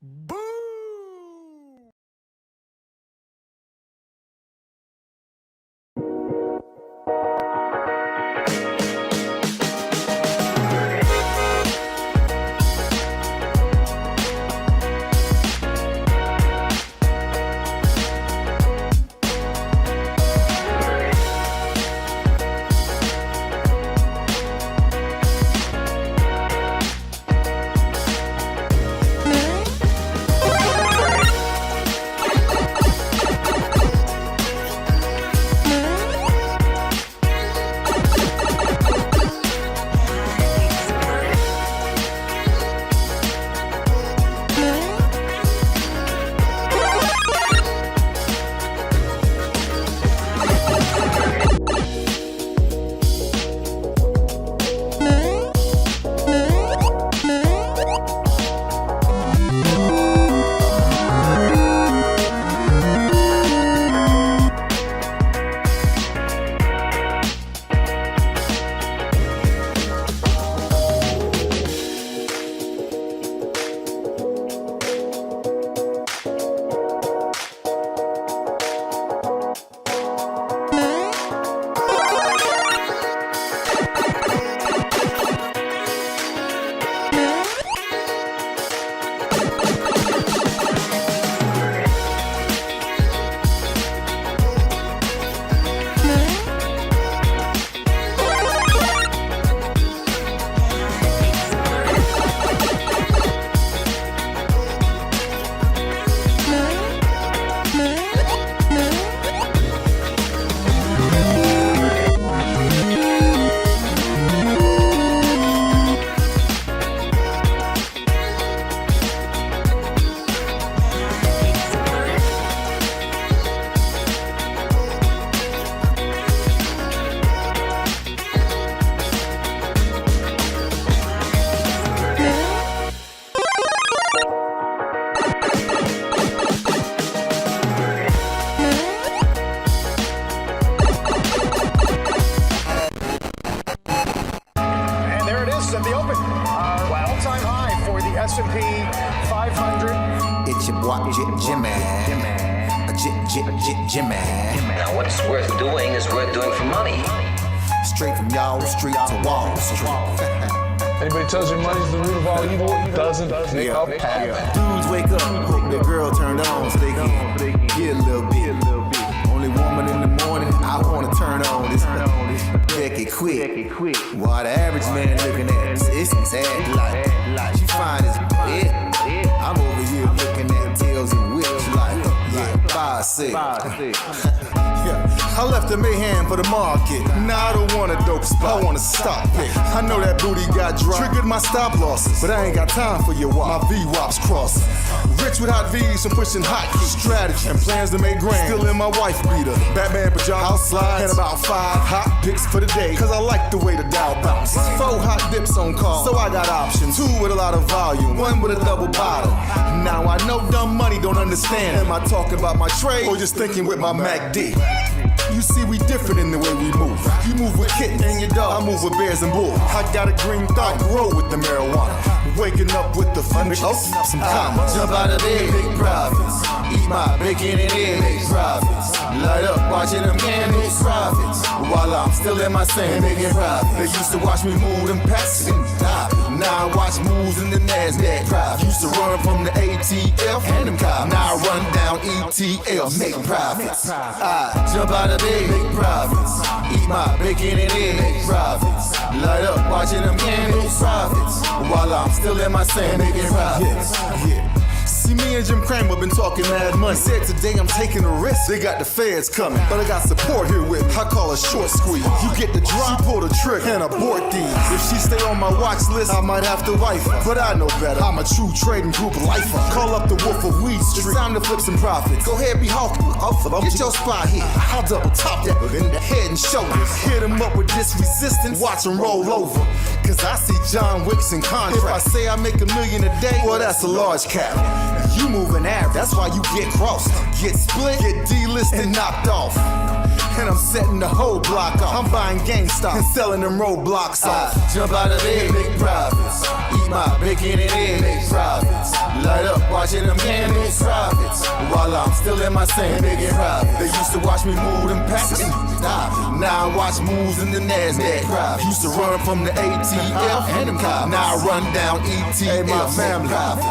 Boo! At the open, all-time high for the S&P 500. It's your boy Jimmy. Jimmy. Now what's worth doing is worth doing for money. Straight from y'all street to Wall Street. Anybody tells you money's the root of all evil, doesn't make up happen. Dudes wake up, hope their girl turned on so they can get a little bit. Only woman in the morning, I wanna turn on this. Becky quick. While the average man looking at this act like she fine as it. I'm over here looking at tails and whips like, yeah, 5'6". I left the mayhem for the market. Now I don't want a dope spot, I want to stop it. I know that booty got dropped, triggered my stop losses, but I ain't got time for your wop. My V-wops crossing. Rich with hot V's and pushing hot keys. Strategy and plans to make grand. Still in my wife beater. Batman pajamas, house slides, and about 5 hot picks for the day. Cause I like the way the Dow bounce. 4 hot dips on call, so I got options. 2 with a lot of volume, 1 with a double bottle. Now I know dumb money don't understand. Am I talking about my trade or just thinking with my MACD? You see, we different in the way we move. You move with kittens and your dog, I move with bears and bulls. I got a green thumb, roll with the marijuana. Waking up with the fun, some commas. Jump out of bed, big profits. Eat my bacon and eggs, big profits. Light up, watching them candles, profits. While I'm still in my sand, making profits. They used to watch me move them packs and stop. Now I watch moves in the Nasdaq. Profits. Used to run from the ATF and them cops. Now I run down ETL, make profits. I jump out of bed, make profits. Eat my bacon and eggs, make profits. Light up, watching them candles, profits. While I'm still in my sand, making profits. Yeah. See, me and Jim Cramer been talking mad money. Said today I'm taking a risk. They got the feds coming, but I got support here with me. I call a short squeeze. You get the drop, pull the trigger, and abort these. If she stay on my watch list, I might have to wife her. But I know better. I'm a true trading group lifer. Call up the Wolf of Weed Street. It's time to flip some profits. Go ahead, be hawking. Get your spot here. I'll double top that in the head and shoulders. Hit him up with this resistance. Watch him roll over. Cause I see John Wicks in contract. If I say I make $1 million a day, well, that's a large cap. You moving average, that's why you get crossed. Get split, get delisted, and knocked off. And I'm setting the whole block off. I'm buying GameStop and selling them roadblocks off. Jump out of bed, make profits. Eat my bacon and egg, make profits. Light up, watching them hand make profits. While I'm still in my sand, making profits. They used to watch me move them packets. Now I watch moves in the Nasdaq. Used to run from the ATF and them cops. Now I run down ETF. Hey, my family.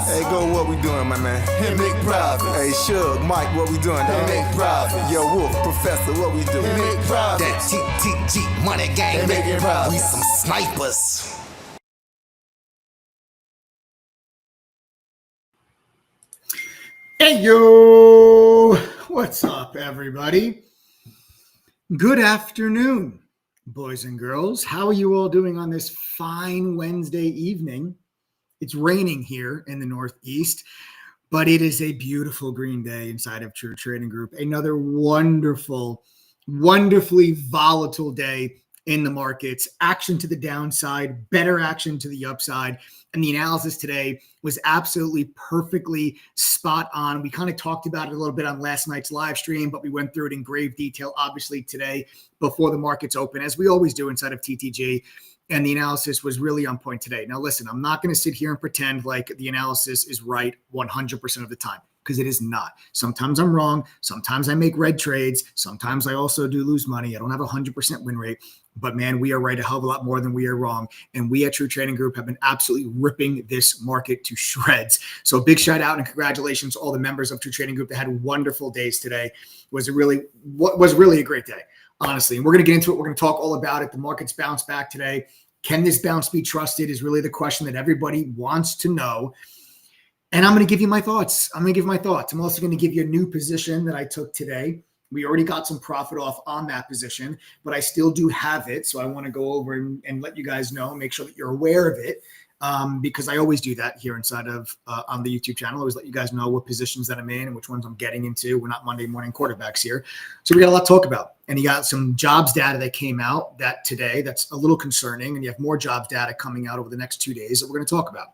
Hey, go, what we doing, my man? Hey, make profits. Hey, Shug, Mike, what we doing? Hey, make profits. Yo, Wolf, Professor, what we doing? Hey, make profits. That TTG money gang. Hey, making profits. We some snipers. Hey, yo! What's up, everybody? Good afternoon, boys and girls. How are you all doing on this fine Wednesday evening? It's raining here in the Northeast, but it is a beautiful green day inside of True Trading Group. Another wonderfully volatile day in the markets. Action to the downside, better action to the upside. And the analysis today was absolutely perfectly spot on. We kind of talked about it a little bit on last night's live stream, but we went through it in grave detail, obviously, today before the markets open, as we always do inside of TTG. And the analysis was really on point today. Now, listen, I'm not going to sit here and pretend like the analysis is right 100% of the time, because it is not. Sometimes I'm wrong. Sometimes I make red trades. Sometimes I also do lose money. I don't have a 100% win rate. But man, we are right a hell of a lot more than we are wrong. And we at True Trading Group have been absolutely ripping this market to shreds. So a big shout out and congratulations to all the members of True Trading Group that had wonderful days today. Was really a great day, honestly. And we're going to get into it. We're going to talk all about it. The market's bounced back today. Can this bounce be trusted is really the question that everybody wants to know. And I'm going to give you my thoughts. I'm also going to give you a new position that I took today. We already got some profit off on that position, but I still do have it. So I want to go over and let you guys know, make sure that you're aware of it, because I always do that here inside of on the YouTube channel. I always let you guys know what positions that I'm in and which ones I'm getting into. We're not Monday morning quarterbacks here. So we got a lot to talk about. And you got some jobs data that came out that today that's a little concerning. And you have more jobs data coming out over the next 2 days that we're going to talk about.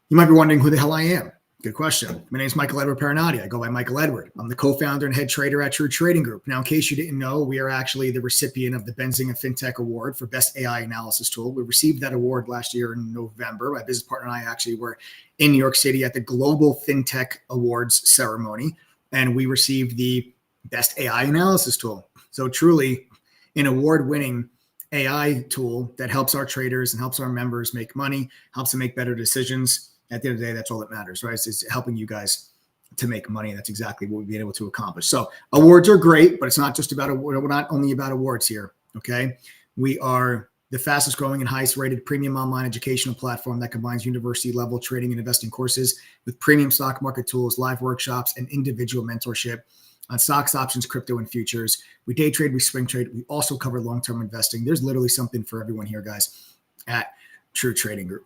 You might be wondering who the hell I am. Good question. My name is Michael Edward Parinati. I go by Michael Edward. I'm the co-founder and head trader at True Trading Group. Now, in case you didn't know, we are actually the recipient of the Benzinga FinTech Award for Best AI Analysis Tool. We received that award last year in November. My business partner and I actually were in New York City at the Global FinTech Awards ceremony, and we received the Best AI Analysis Tool. So truly an award-winning AI tool that helps our traders and helps our members make money, helps them make better decisions. At the end of the day, that's all that matters, right? It's helping you guys to make money. That's exactly what we've been able to accomplish. So awards are great, but it's not just about we're not only about awards here, okay? We are the fastest growing and highest rated premium online educational platform that combines university level trading and investing courses with premium stock market tools, live workshops, and individual mentorship on stocks, options, crypto, and futures. We day trade, we swing trade. We also cover long-term investing. There's literally something for everyone here, guys, at True Trading Group,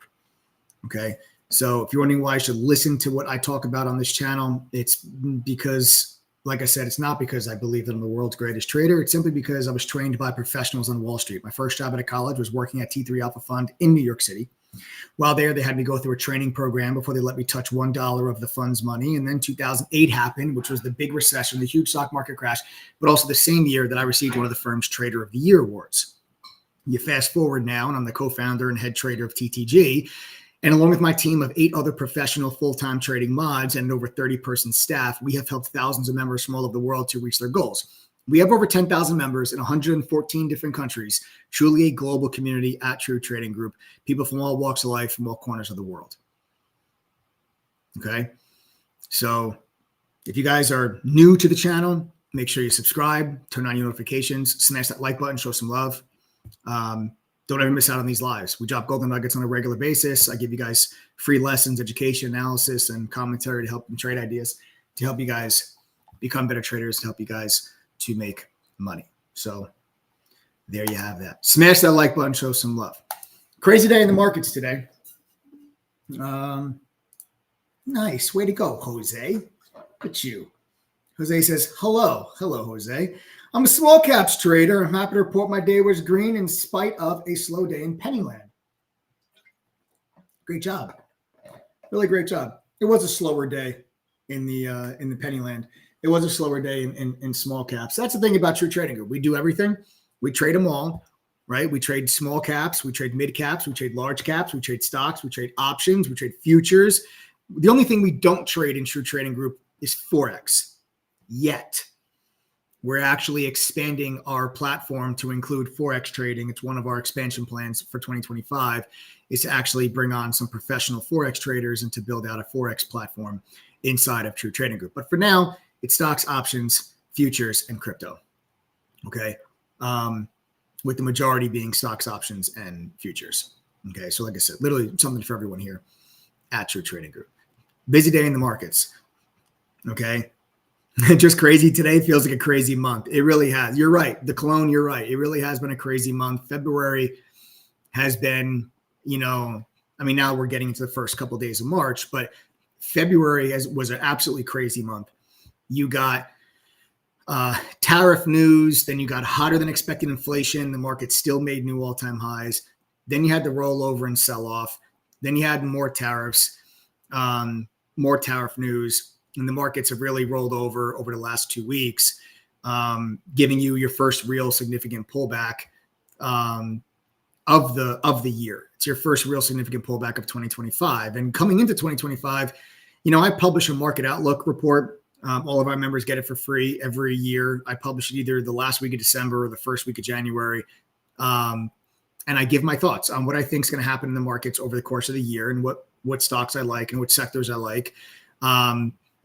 okay? So if you're wondering why I should listen to what I talk about on this channel, it's because, like I said, it's not because I believe that I'm the world's greatest trader. It's simply because I was trained by professionals on Wall Street. My first job out of college was working at T3 Alpha Fund in New York City. While there, they had me go through a training program before they let me touch $1 of the fund's money. And then 2008 happened, which was the big recession, the huge stock market crash, but also the same year that I received one of the firm's Trader of the Year awards. You fast forward now, and I'm the co-founder and head trader of TTG. And along with my team of 8 other professional full-time trading mods and an over 30-person staff, we have helped thousands of members from all over the world to reach their goals. We have over 10,000 members in 114 different countries, truly a global community at True Trading Group, people from all walks of life, from all corners of the world. Okay? So if you guys are new to the channel, make sure you subscribe, turn on your notifications, smash that like button, show some love. Don't ever miss out on these lives. We drop golden nuggets on a regular basis. I give you guys free lessons, education, analysis, and commentary to help you trade ideas, to help you guys become better traders, to help you guys to make money. So there you have that. Smash that like button, show some love. Crazy day in the markets today. Nice. Way to go, Jose. Look at you. Jose says, hello. Hello, Jose. I'm a small caps trader. I'm happy to report my day was green in spite of a slow day in Pennyland. Great job. Really great job. it was a slower day in the Pennyland. It was a slower day in small caps. That's the thing about True Trading Group. We do everything. We trade them all, right? We trade small caps. We trade mid caps. We trade large caps. We trade stocks. We trade options. We trade futures. The only thing we don't trade in True Trading Group is Forex yet. We're actually expanding our platform to include Forex trading. It's one of our expansion plans for 2025 is to actually bring on some professional Forex traders and to build out a Forex platform inside of True Trading Group. But for now, it's stocks, options, futures, and crypto. Okay. With the majority being stocks, options, and futures. Okay. So like I said, literally something for everyone here at True Trading Group. Busy day in the markets. Okay. Just crazy. Today feels like a crazy month. It really has. You're right. The clone, you're right. It really has been a crazy month. February has been, now we're getting into the first couple of days of March, but February was an absolutely crazy month. You got tariff news, then you got hotter than expected inflation. The market still made new all-time highs. Then you had the rollover and sell-off. Then you had more tariffs, more tariff news. And the markets have really rolled over the last 2 weeks, giving you your first real significant pullback of the year. It's your first real significant pullback of 2025. And coming into 2025, I publish a market outlook report. All of our members get it for free every year. I publish it either the last week of December or the first week of January. And I give my thoughts on what I think is going to happen in the markets over the course of the year and what stocks I like and what sectors I like.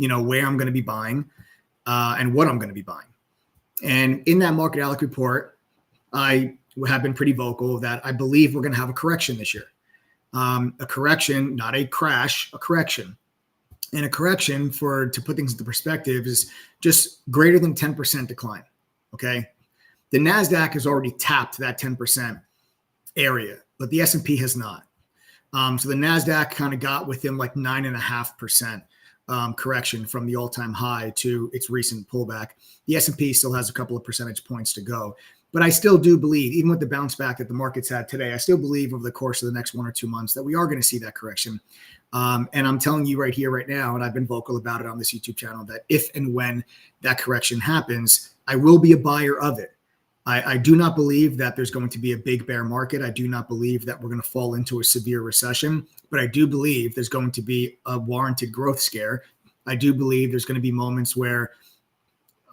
Where I'm going to be buying and what I'm going to be buying. And in that market outlook report, I have been pretty vocal that I believe we're going to have a correction this year. A correction, not a crash, a correction. And a correction, to put things into perspective, is just greater than 10% decline. Okay. The Nasdaq has already tapped that 10% area, but the S&P has not. So the Nasdaq kind of got within like 9.5%. Correction from the all-time high to its recent pullback. The S&P still has a couple of percentage points to go, but I still do believe, even with the bounce back that the markets had today, I still believe over the course of the next 1 or 2 months that we are going to see that correction. And I'm telling you right here, right now, and I've been vocal about it on this YouTube channel, that if and when that correction happens, I will be a buyer of it. I do not believe that there's going to be a big bear market. I do not believe that we're going to fall into a severe recession, but I do believe there's going to be a warranted growth scare. I do believe there's going to be moments where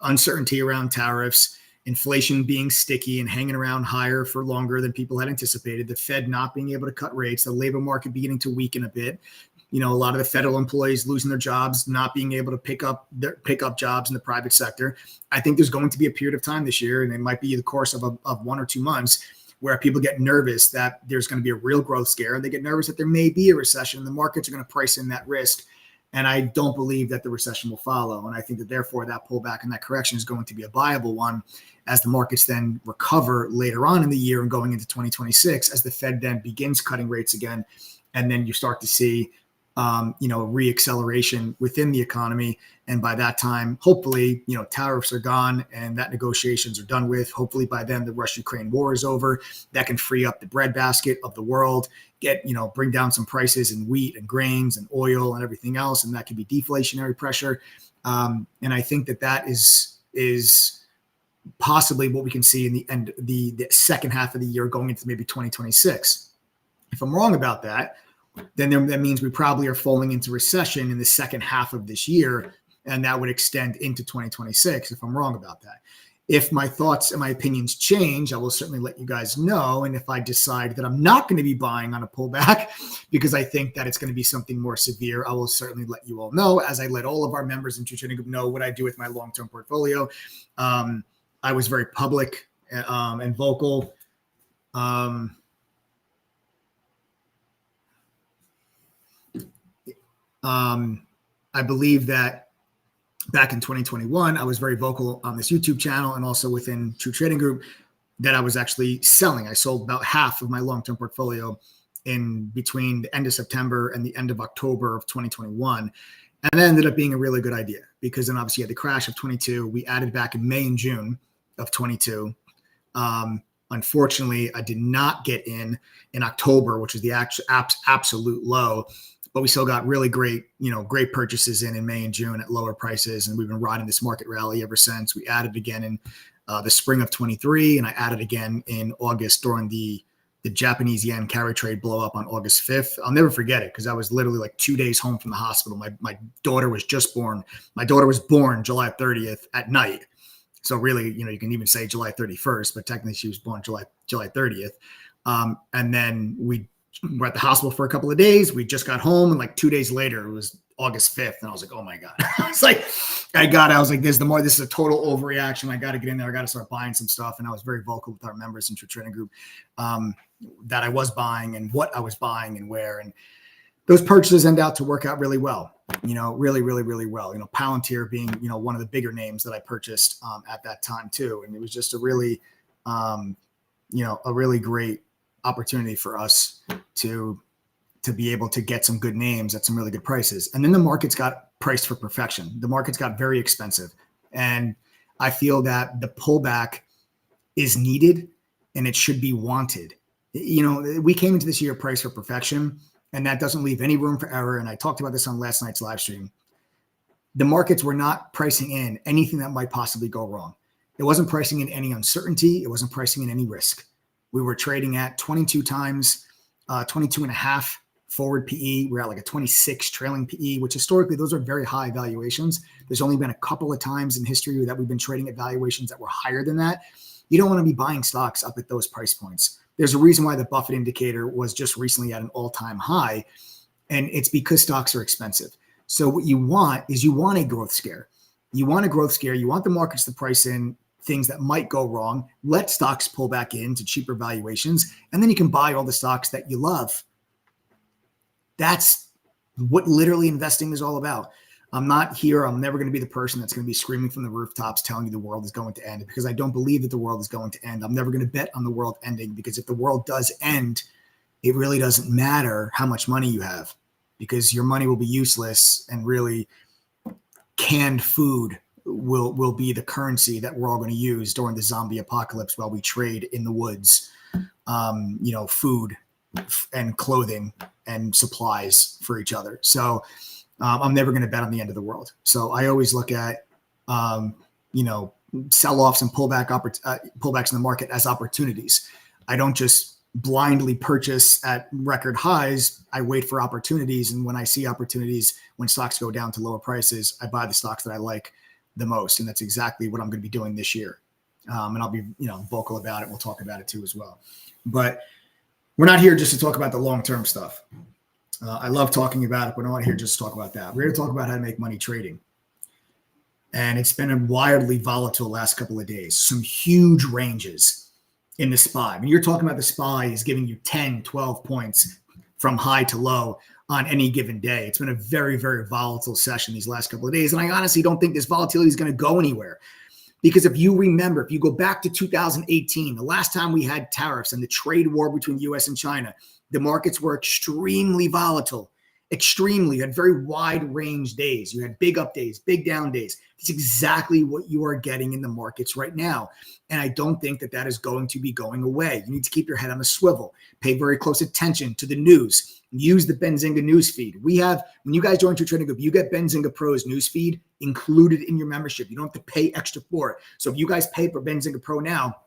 uncertainty around tariffs, inflation being sticky and hanging around higher for longer than people had anticipated, the Fed not being able to cut rates, the labor market beginning to weaken a bit, a lot of the federal employees losing their jobs, not being able to pick up jobs in the private sector. I think there's going to be a period of time this year, and it might be the course of 1 or 2 months, where people get nervous that there's going to be a real growth scare. They get nervous that there may be a recession. The markets are going to price in that risk. And I don't believe that the recession will follow. And I think that therefore that pullback and that correction is going to be a viable one as the markets then recover later on in the year and going into 2026, as the Fed then begins cutting rates again. And then you start to see reacceleration within the economy. And by that time, hopefully, tariffs are gone and that negotiations are done with. Hopefully by then the Russia-Ukraine war is over. That can free up the breadbasket of the world, bring down some prices in wheat and grains and oil and everything else. And that can be deflationary pressure. And I think that is possibly what we can see in the second half of the year going into maybe 2026. If I'm wrong about that, then that means we probably are falling into recession in the second half of this year, and that would extend into 2026 if I'm wrong about that. If my thoughts and my opinions change, I will certainly let you guys know. And if I decide that I'm not going to be buying on a pullback because I think that it's going to be something more severe, I will certainly let you all know, as I let all of our members in True Trading Group know what I do with my long-term portfolio. I was very public and vocal. I believe that back in 2021, I was very vocal on this YouTube channel and also within True Trading Group that I was actually selling. I sold about half of my long-term portfolio in between the end of September and the end of October of 2021. And that ended up being a really good idea because then obviously you had the crash of 22. We added back in May and June of 22. Unfortunately, I did not get in October, which is the absolute low. but we still got really great, great purchases in May and June at lower prices. And we've been riding this market rally ever since. We added again in the spring of 23, and I added again in August during the Japanese yen carry trade blow up on August 5th. I'll never forget it because I was literally like 2 days home from the hospital. My daughter was just born. My daughter was born July 30th at night. So really, you can even say July 31st, but technically she was born July 30th. And then we were at the hospital for a couple of days. We just got home, and like 2 days later, it was August 5th. And I was like, oh my God. I was like, this is a total overreaction. I got to get in there. I got to start buying some stuff. And I was very vocal with our members in True Trading Group that I was buying and what I was buying and where. And those purchases end out to work out really well, really, really, really well. Palantir being, one of the bigger names that I purchased at that time too. And it was just a really, a really great opportunity for us to be able to get some good names at some really good prices. And then the markets got priced for perfection. The markets got very expensive. And I feel that the pullback is needed and it should be wanted. We came into this year priced for perfection, and that doesn't leave any room for error. And I talked about this on last night's live stream. The markets were not pricing in anything that might possibly go wrong. It wasn't pricing in any uncertainty. It wasn't pricing in any risk. We were trading at 22 times, 22 and a half forward PE. We're at like a 26 trailing PE, which historically, those are very high valuations. There's only been a couple of times in history that we've been trading at valuations that were higher than that. You don't want to be buying stocks up at those price points. There's a reason why the Buffett indicator was just recently at an all-time high, and it's because stocks are expensive. So what you want is a growth scare. You want a growth scare. You want the markets to price in things that might go wrong. Let stocks pull back into cheaper valuations, and then you can buy all the stocks that you love. That's what literally investing is all about. I'm not here. I'm never going to be the person that's going to be screaming from the rooftops telling you the world is going to end, because I don't believe that the world is going to end. I'm never going to bet on the world ending, because if the world does end, it really doesn't matter how much money you have, because your money will be useless, and really canned food will be the currency that we're all going to use during the zombie apocalypse while we trade in the woods, food and clothing and supplies for each other. So I'm never going to bet on the end of the world. So I always look at, sell-offs and pullbacks in the market as opportunities. I don't just blindly purchase at record highs. I wait for opportunities. And when I see opportunities, when stocks go down to lower prices, I buy the stocks that I like the most. And that's exactly what I'm going to be doing this year. And I'll be, vocal about it. We'll talk about it too as well. But we're not here just to talk about the long-term stuff. I love talking about it, but I'm not here just to talk about that. We're here to talk about how to make money trading. And it's been a wildly volatile last couple of days. Some huge ranges in the SPY. When you're talking about the SPY is giving you 10, 12 points from high to low on any given day. It's been a very, very volatile session these last couple of days. And I honestly don't think this volatility is going to go anywhere. Because if you remember, if you go back to 2018, the last time we had tariffs and the trade war between US and China, the markets were extremely volatile, extremely. You had very wide range days. You had big up days, big down days. It's exactly what you are getting in the markets right now. And I don't think that that is going to be going away. You need to keep your head on a swivel, pay very close attention to the news, use the Benzinga news feed. We have, when you guys join True Trading Group, you get Benzinga Pro's news feed included in your membership. You don't have to pay extra for it. So if you guys pay for Benzinga Pro now,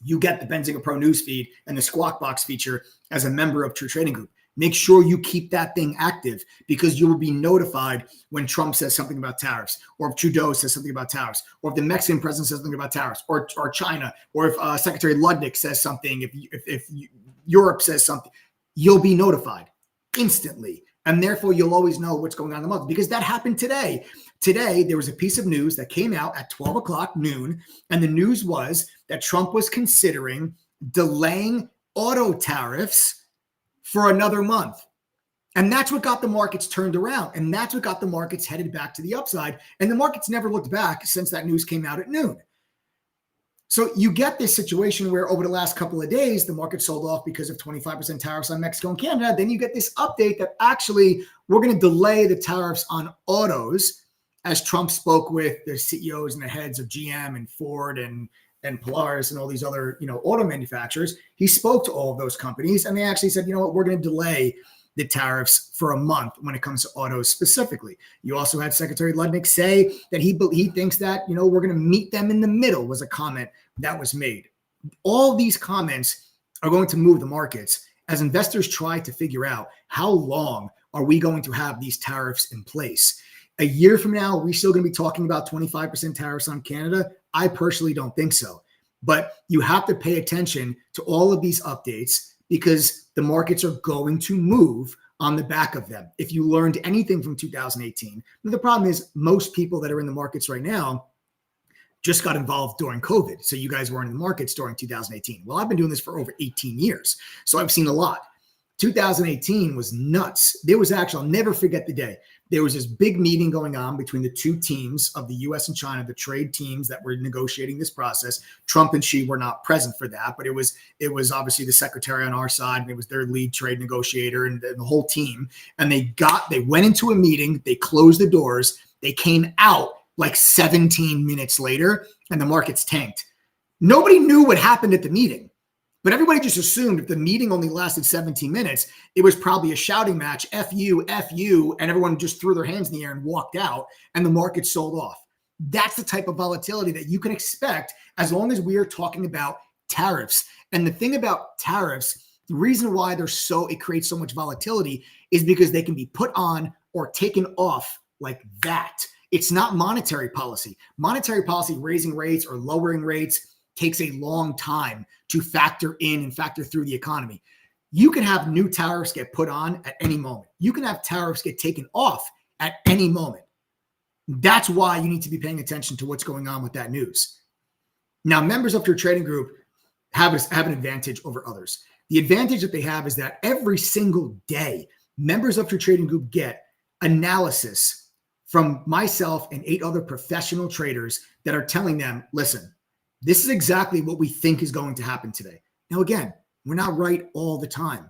you get the Benzinga Pro news feed and the Squawk Box feature as a member of True Trading Group. Make sure you keep that thing active, because you will be notified when Trump says something about tariffs, or if Trudeau says something about tariffs, or if the Mexican president says something about tariffs, or China, or if Secretary Ludnick says something, if Europe says something, you'll be notified instantly. And therefore, you'll always know what's going on in the month, because that happened today. Today, there was a piece of news that came out at 12 o'clock noon, and the news was that Trump was considering delaying auto tariffs for another month. And that's what got the markets turned around. And that's what got the markets headed back to the upside. And the markets never looked back since that news came out at noon. So you get this situation where over the last couple of days, the market sold off because of 25% tariffs on Mexico and Canada. Then you get this update that actually we're going to delay the tariffs on autos, as Trump spoke with the CEOs and the heads of GM and Ford and Polaris and all these other, auto manufacturers. He spoke to all of those companies, and they actually said, you know what, we're going to delay the tariffs for a month when it comes to autos specifically. You also had Secretary Ludnick say that he thinks that, we're going to meet them in the middle, was a comment that was made. All these comments are going to move the markets as investors try to figure out how long are we going to have these tariffs in place. A year from now, are we still going to be talking about 25% tariffs on Canada? I personally don't think so. But you have to pay attention to all of these updates because the markets are going to move on the back of them. If you learned anything from 2018, the problem is most people that are in the markets right now just got involved during COVID. So you guys weren't in the markets during 2018. Well, I've been doing this for over 18 years. So I've seen a lot. 2018 was nuts. There was actually, I'll never forget the day. There was this big meeting going on between the two teams of the US and China, the trade teams that were negotiating this process. Trump and Xi were not present for that, but it was obviously the secretary on our side, and it was their lead trade negotiator and the whole team. And they went into a meeting, they closed the doors, they came out like 17 minutes later, and the markets tanked. Nobody knew what happened at the meeting. But everybody just assumed if the meeting only lasted 17 minutes, it was probably a shouting match, F you, and everyone just threw their hands in the air and walked out, and the market sold off. That's the type of volatility that you can expect as long as we are talking about tariffs. And the thing about tariffs, the reason why it creates so much volatility is because they can be put on or taken off like that. It's not monetary policy. Monetary policy, raising rates or lowering rates, takes a long time to factor in and factor through the economy. You can have new tariffs get put on at any moment. You can have tariffs get taken off at any moment. That's why you need to be paying attention to what's going on with that news. Now, members of your trading group have an advantage over others. The advantage that they have is that every single day, members of your trading group get analysis from myself and 8 other professional traders that are telling them, listen, this is exactly what we think is going to happen today. Now, again, we're not right all the time,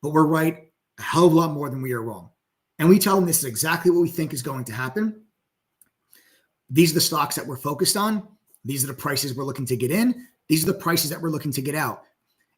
but we're right a hell of a lot more than we are wrong. And we tell them this is exactly what we think is going to happen. These are the stocks that we're focused on. These are the prices we're looking to get in. These are the prices that we're looking to get out.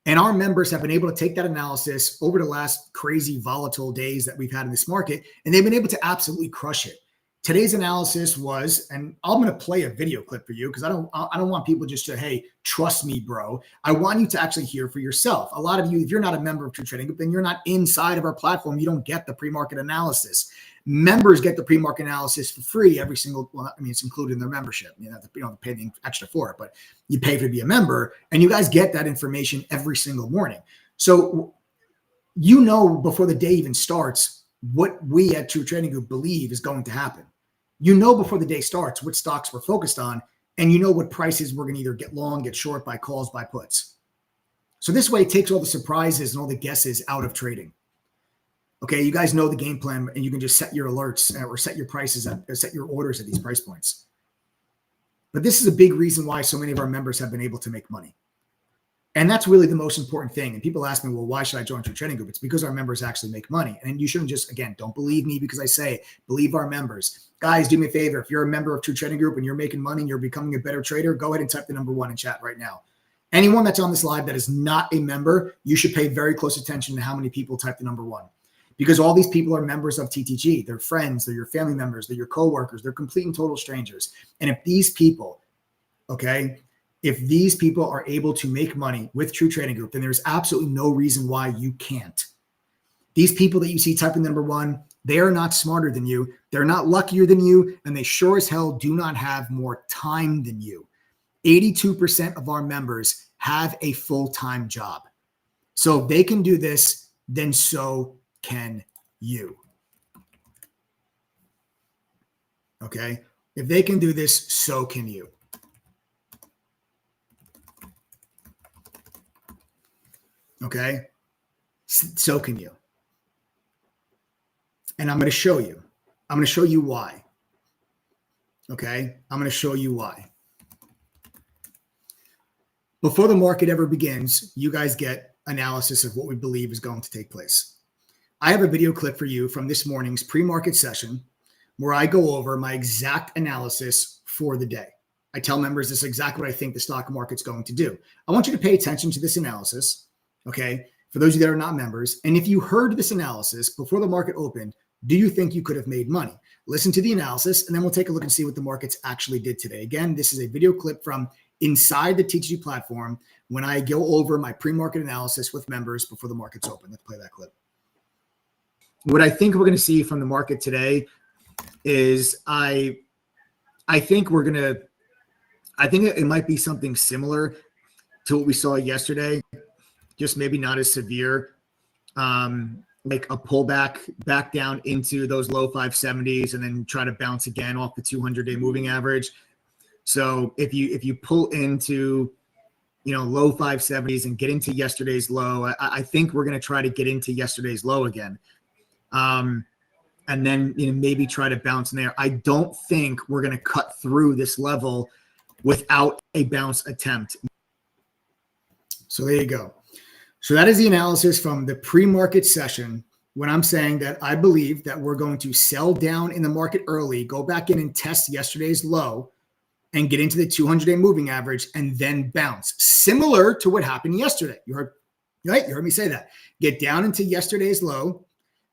And our members have been able to take that analysis over the last crazy volatile days that we've had in this market, and they've been able to absolutely crush it. Today's analysis was, and I'm going to play a video clip for you because I don't want people just to, hey, trust me, bro. I want you to actually hear for yourself. A lot of you, if you're not a member of True Trading Group, then you're not inside of our platform. You don't get the pre-market analysis. Members get the pre-market analysis for free every single, well, I mean, it's included in their membership. You don't pay anything extra for it, but you pay to be a member, and you guys get that information every single morning. So before the day even starts what we at True Trading Group believe is going to happen. Before the day starts what stocks we're focused on, and what prices we're going to either get long, get short, buy calls, buy puts. So this way it takes all the surprises and all the guesses out of trading. Okay, you guys know the game plan, and you can just set your alerts or set your prices or set your orders at these price points. But this is a big reason why so many of our members have been able to make money. And that's really the most important thing. And people ask me, well, why should I join True Trading Group? It's because our members actually make money. And you shouldn't just, again, don't believe me because I say it. Believe our members. Guys, do me a favor. If you're a member of True Trading Group and you're making money and you're becoming a better trader, go ahead and type the number 1 in chat right now. Anyone that's on this live that is not a member, you should pay very close attention to how many people type the number 1. Because all these people are members of TTG. They're friends. They're your family members. They're your coworkers. They're complete and total strangers. And if these people are able to make money with True Trading Group, then there's absolutely no reason why you can't. These people that you see typing number 1, they are not smarter than you. They're not luckier than you. And they sure as hell do not have more time than you. 82% of our members have a full-time job. So if they can do this, then so can you. Okay? If they can do this, so can you. Okay? So can you. And I'm going to show you. I'm going to show you why. Okay? I'm going to show you why. Before the market ever begins, you guys get analysis of what we believe is going to take place. I have a video clip for you from this morning's pre-market session where I go over my exact analysis for the day. I tell members this is exactly what I think the stock market's going to do. I want you to pay attention to this analysis. Okay. for those of you that are not members, and if you heard this analysis before the market opened, do you think you could have made money? Listen to the analysis, and then we'll take a look and see what the markets actually did today. Again, this is a video clip from inside the TTG platform when I go over my pre-market analysis with members before the market's open. Let's play that clip. What I think we're going to see from the market today is I think it might be something similar to what we saw yesterday, just maybe not as severe. Like a pullback back down into those low 570s and then try to bounce again off the 200-day moving average. So if you pull into, low 570s and get into yesterday's low, I think we're going to try to get into yesterday's low again. And then maybe try to bounce in there. I don't think we're going to cut through this level without a bounce attempt. So there you go. So that is the analysis from the pre-market session when I'm saying that I believe that we're going to sell down in the market early, go back in and test yesterday's low and get into the 200-day moving average and then bounce, similar to what happened yesterday. You heard me say that. Get down into yesterday's low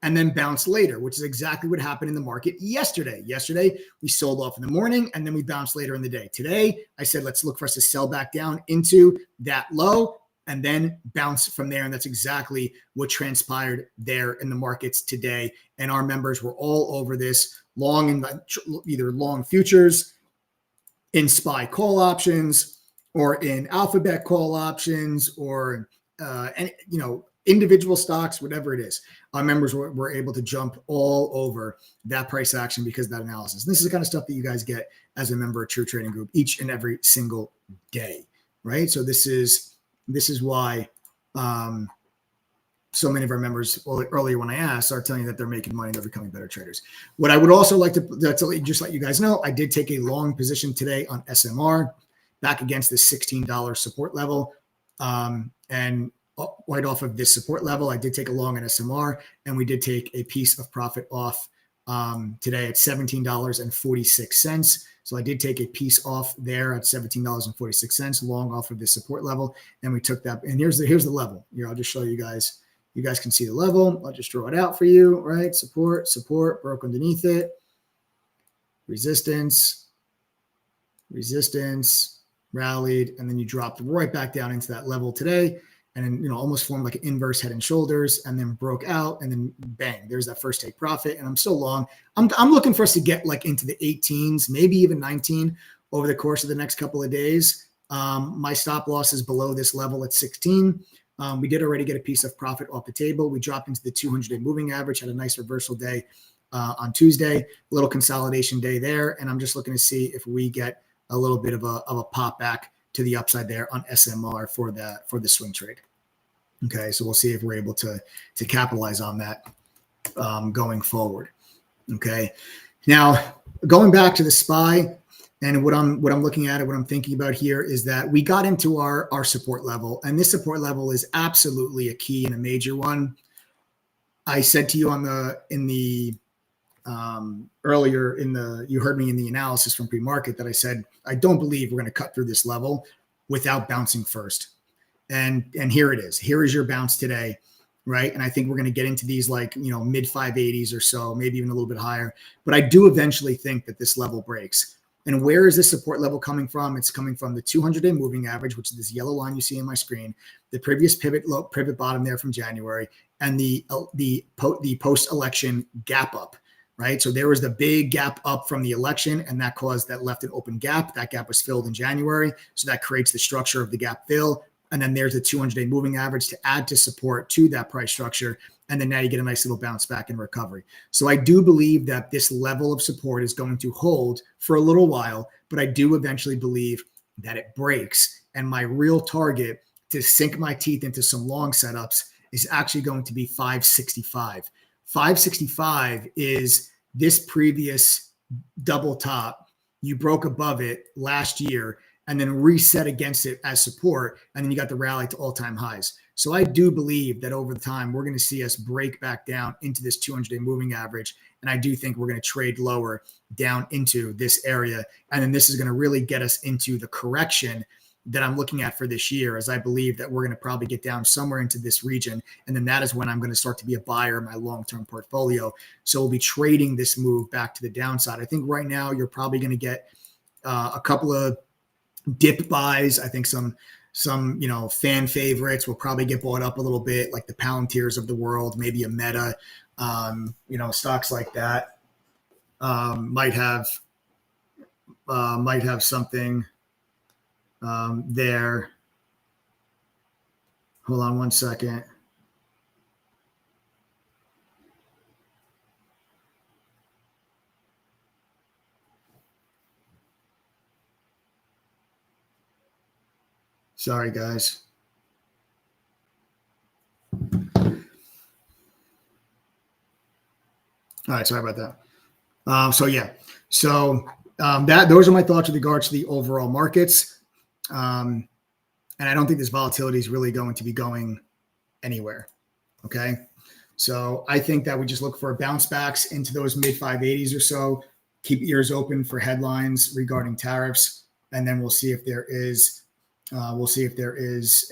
and then bounce later, which is exactly what happened in the market yesterday. Yesterday, we sold off in the morning and then we bounced later in the day. Today, I said, let's look for us to sell back down into that low and then bounce from there. And that's exactly what transpired there in the markets today. And our members were all over this, long in either long futures, in SPY call options, or in alphabet call options, or individual stocks, whatever it is. Our members were able to jump all over that price action because of that analysis. And this is the kind of stuff that you guys get as a member of True Trading Group each and every single day, right? So this is why so many of our members earlier when I asked are telling you that they're making money and they're becoming better traders. What I would also like to just let you guys know, I did take a long position today on SMR back against this $16 support level. And right off of this support level, I did take a long on SMR, and we did take a piece of profit off today at $17.46. So I did take a piece off there at $17.46, long off of this support level, and we took that. And here's the level. Here, I'll just show you guys. You guys can see the level. I'll just draw it out for you. Right, support, broke underneath it, resistance, rallied, and then you dropped right back down into that level today. And then, almost formed like an inverse head and shoulders, and then broke out, and then bang, there's that first take profit. And I'm still long. I'm looking for us to get like into the 18s, maybe even 19 over the course of the next couple of days. My stop loss is below this level at 16. We did already get a piece of profit off the table. We dropped into the 200-day moving average, had a nice reversal day on Tuesday, a little consolidation day there. And I'm just looking to see if we get a little bit of a pop back to the upside there on SMR for the swing trade. Okay, so we'll see if we're able to capitalize on that going forward. Okay, now going back to the SPY, and what I'm looking at and what I'm thinking about here is that we got into our support level, and this support level is absolutely a key and a major one. I said to you earlier you heard me in the analysis from pre-market that I said, I don't believe we're going to cut through this level without bouncing first. And here it is. Here is your bounce today, right? And I think we're going to get into these mid 580s or so, maybe even a little bit higher. But I do eventually think that this level breaks. And where is this support level coming from? It's coming from the 200-day moving average, which is this yellow line you see on my screen, the previous pivot bottom there from January, and the post-election gap up. Right. So there was the big gap up from the election, and that caused that left an open gap. That gap was filled in January. So that creates the structure of the gap fill. And then there's the 200-day moving average to add to support to that price structure. And then now you get a nice little bounce back in recovery. So I do believe that this level of support is going to hold for a little while, but I do eventually believe that it breaks. And my real target to sink my teeth into some long setups is actually going to be 565. 565 is this previous double top. You broke above it last year and then reset against it as support. And then you got the rally to all-time highs. So I do believe that over the time, we're going to see us break back down into this 200-day moving average. And I do think we're going to trade lower down into this area. And then this is going to really get us into the correction that I'm looking at for this year, as I believe that we're going to probably get down somewhere into this region. And then that is when I'm going to start to be a buyer in my long-term portfolio. So we'll be trading this move back to the downside. I think right now you're probably going to get a couple of dip buys. I think some fan favorites will probably get bought up a little bit, like the Palantirs of the world, maybe a Meta, stocks like that might have something there. Hold on one second. Sorry, guys. All right, sorry about that. Those are my thoughts with regards to the overall markets. And I don't think this volatility is really going to be going anywhere. Okay. So I think that we just look for bounce backs into those mid 580s or so, keep ears open for headlines regarding tariffs. And then we'll see if there is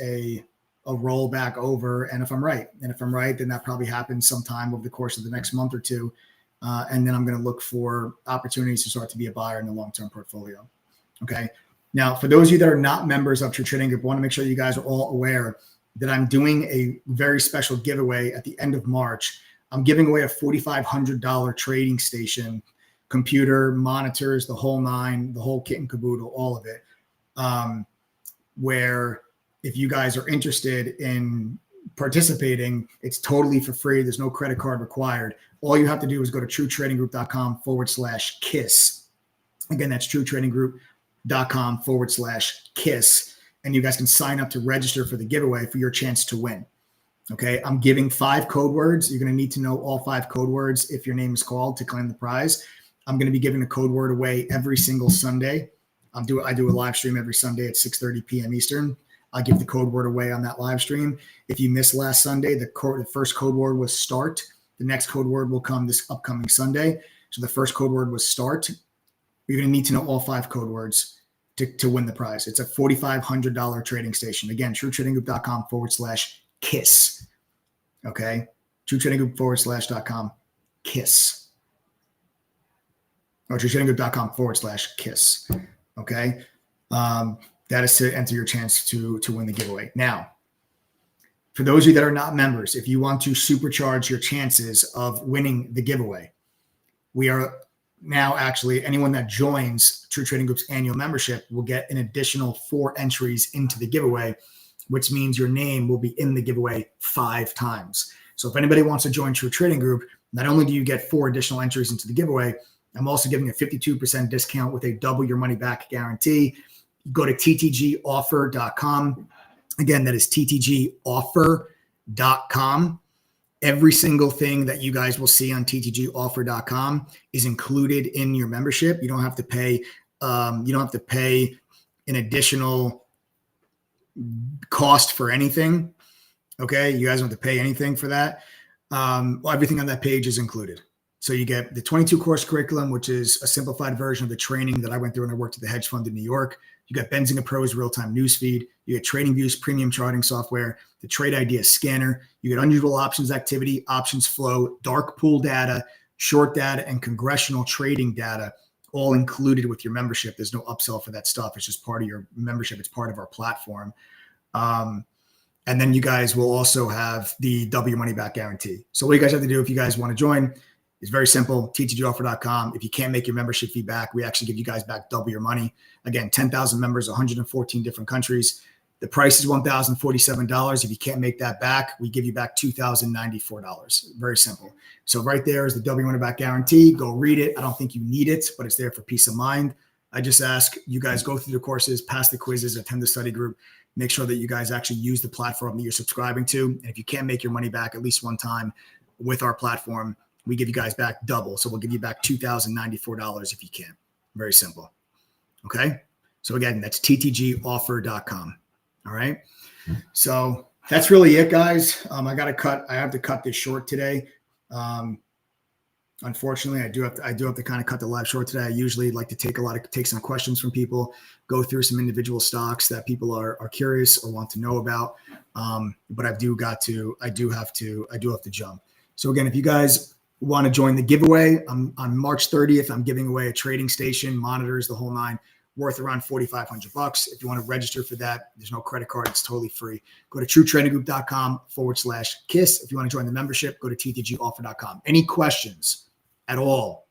a rollback over. And if I'm right, then that probably happens sometime over the course of the next month or two. And then I'm going to look for opportunities to start to be a buyer in the long-term portfolio. Okay. Now, for those of you that are not members of True Trading Group, I want to make sure you guys are all aware that I'm doing a very special giveaway at the end of March. I'm giving away a $4,500 trading station, computer, monitors, the whole nine, the whole kit and caboodle, all of it. Where if you guys are interested in participating, it's totally for free. There's no credit card required. All you have to do is go to truetradinggroup.com/KISS. Again, that's truetradinggroup.com/KISS. And you guys can sign up to register for the giveaway for your chance to win. Okay. I'm giving 5 code words. You're going to need to know all 5 code words if your name is called to claim the prize. I'm going to be giving a code word away every single Sunday. I do a live stream every Sunday at 6:30 p.m. Eastern. I'll give the code word away on that live stream. If you missed last Sunday, the first code word was start. The next code word will come this upcoming Sunday. So the first code word was start. You're going to need to know all 5 code words to win the prize. It's a $4,500 trading station. Again, truetradinggroup.com/KISS. Okay. truetradinggroup.com/KISS. Or truetradinggroup.com/KISS. Okay. That is to enter your chance to win the giveaway. Now, for those of you that are not members, if you want to supercharge your chances of winning the giveaway, we are now actually, anyone that joins True Trading Group's annual membership will get an additional 4 entries into the giveaway, which means your name will be in the giveaway 5 times. So if anybody wants to join True Trading Group, not only do you get 4 additional entries into the giveaway, I'm also giving a 52% discount with a double your money back guarantee. Go to ttgoffer.com. Again, that is ttgoffer.com. Every single thing that you guys will see on ttgoffer.com is included in your membership. You don't have to pay. You don't have to pay an additional cost for anything. Okay, you guys don't have to pay anything for that. Everything on that page is included. So you get the 22 course curriculum, which is a simplified version of the training that I went through when I worked at the hedge fund in New York. You got Benzinga Pro's real-time newsfeed. You get TradingView's premium charting software, the Trade Idea scanner. You get unusual options activity, options flow, dark pool data, short data, and congressional trading data, all included with your membership. There's no upsell for that stuff. It's just part of your membership. It's part of our platform. And then you guys will also have the double your money back guarantee. So what you guys have to do if you guys want to join is very simple, ttgoffer.com. If you can't make your membership fee back, we actually give you guys back double your money. Again, 10,000 members, 114 different countries. The price is $1,047. If you can't make that back, we give you back $2,094. Very simple. So right there is the double your money back guarantee. Go read it. I don't think you need it, but it's there for peace of mind. I just ask you guys go through the courses, pass the quizzes, attend the study group. Make sure that you guys actually use the platform that you're subscribing to. And if you can't make your money back at least one time with our platform, we give you guys back double. So we'll give you back $2,094 if you can. Very simple. Okay. So again, that's ttgoffer.com. All right. So that's really it, guys. I have to cut this short today. Unfortunately, I do have to kind of cut the live short today. I usually like to take some questions from people, go through some individual stocks that people are curious or want to know about. But I do have to jump. So again, if you guys want to join the giveaway, on March 30th, I'm giving away a trading station, monitors, the whole nine, worth around $4,500. If you want to register for that, there's no credit card. It's totally free. Go to truetradinggroup.com/KISS. If you want to join the membership, go to ttgoffer.com. Any questions at all?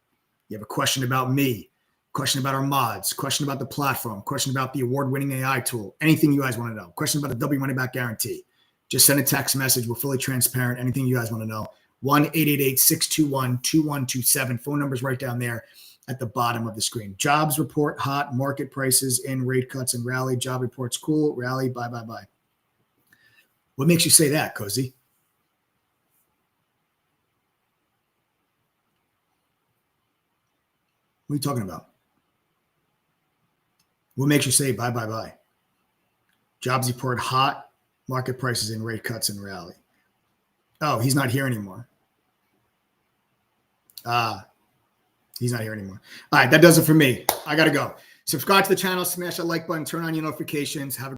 You have a question about me, question about our mods, question about the platform, question about the award-winning AI tool, anything you guys want to know, question about the W money back guarantee, just send a text message. We're fully transparent. Anything you guys want to know. 1-888-621-2127. Phone number's right down there at the bottom of the screen. Jobs report hot, market prices in, rate cuts and rally. Job reports cool, rally, bye. What makes you say that, Cozy? What are you talking about? What makes you say bye? Jobs report hot, market prices in, rate cuts and rally. Oh, he's not here anymore. He's not here anymore. All right, that does it for me. I got to go. Subscribe to the channel, smash that like button, turn on your notifications. Have a